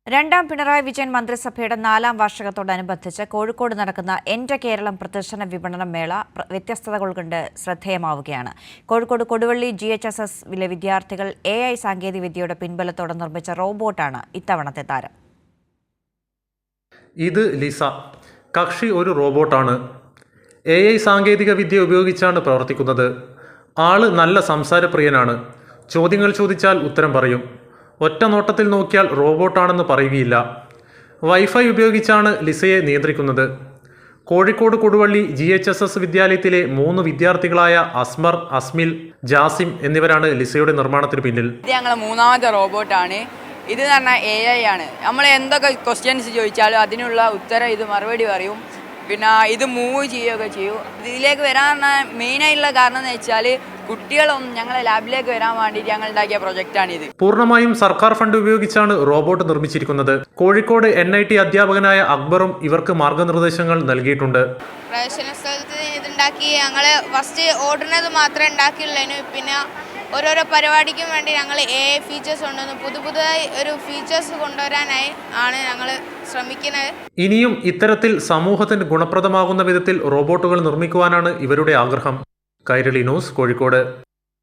രണ്ടാം പിണറായി വിജയൻ മന്ത്രിസഭയുടെ 4ാം വാർഷികത്തോടനുബന്ധിച്ച് കോഴിക്കോട് നടക്കുന്ന എന്റെ കേരളം പ്രദർശന വിപണന മേള വ്യത്യസ്തതകൾ കൊണ്ട് ശ്രദ്ധേയമാവുകയാണ്. കോഴിക്കോട് കൊടുവള്ളി GHSS വിദ്യാർത്ഥികൾ AI സാങ്കേതികവിദ്യയുടെ പിൻബലത്തോടെ നിർമ്മിച്ച റോബോട്ടാണ് ഇത്തവണത്തെ താരം. ഇത് ലിസ. കക്ഷി ഒരു റോബോട്ടാണ്. AI സാങ്കേതികവിദ്യ ഉപയോഗിച്ചാണ് പ്രവർത്തിക്കുന്നത്. ആള് നല്ല സംസാരപ്രിയനാണ്. ചോദ്യങ്ങൾ ചോദിച്ചാൽ ഉത്തരം പറയും. ഒറ്റ നോട്ടത്തിൽ നോക്കിയാൽ റോബോട്ടാണെന്ന് പറയുകയില്ല. വൈഫൈ ഉപയോഗിച്ചാണ് ലിസയെ നിയന്ത്രിക്കുന്നത്. കോഴിക്കോട് കൊടുവള്ളി GHSS വിദ്യാലയത്തിലെ 3 വിദ്യാർത്ഥികളായ അസ്മർ, അസ്മിൽ, ജാസിം എന്നിവരാണ് ലിസയുടെ നിർമ്മാണത്തിന് പിന്നിൽ. ഇത് ഞങ്ങളെ 3ാമത്തെ റോബോട്ടാണ്. ഇത് പറഞ്ഞാൽ AI ആണ്. നമ്മൾ എന്തൊക്കെ ക്വസ്റ്റ്യൻസ് ചോദിച്ചാലും അതിനുള്ള ഉത്തരം ഇത് മറുപടി പറയും. പിന്നെ ഇത് മൂവ് ചെയ്യുകയൊക്കെ ചെയ്യും. ഇതിലേക്ക് വരാൻ മെയിനായിട്ടുള്ള കാരണം എന്ന് വെച്ചാൽ കുട്ടികളൊന്നും ഞങ്ങളെ ലാബിലേക്ക് വരാൻ വേണ്ടിയിട്ട് ഞങ്ങൾ ഉണ്ടാക്കിയ പ്രൊജക്റ്റാണിത്. പൂർണ്ണമായും സർക്കാർ ഫണ്ട് ഉപയോഗിച്ചാണ് റോബോട്ട് നിർമ്മിച്ചിരിക്കുന്നത്. കോഴിക്കോട് NIT അധ്യാപകനായ അക്ബറും ഇവർക്ക് മാർഗനിർദ്ദേശങ്ങൾ നൽകിയിട്ടുണ്ട്. പ്രവേശന സ്ഥലത്ത് ഇതുണ്ടാക്കി ഞങ്ങൾ ഫസ്റ്റ് ഓടുന്നത് മാത്രമേ ഉണ്ടാക്കിയുള്ളൂ. പിന്നെ ഓരോരോ പരിപാടിക്കും വേണ്ടി ഞങ്ങൾ AI ഫീച്ചേഴ്സ് കൊണ്ടുവന്നു. പുതുതായി ഒരു ഫീച്ചേഴ്സ് കൊണ്ടുവരാനായി ആണ് ഞങ്ങൾ ശ്രമിക്കുന്നത്. ഇനിയും ഇത്തരത്തിൽ സമൂഹത്തിന് ഗുണപ്രദമാകുന്ന വിധത്തിൽ റോബോട്ടുകൾ നിർമ്മിക്കുവാനാണ് ഇവരുടെ ആഗ്രഹം. കൈരളി ന്യൂസ്, കോഴിക്കോട്.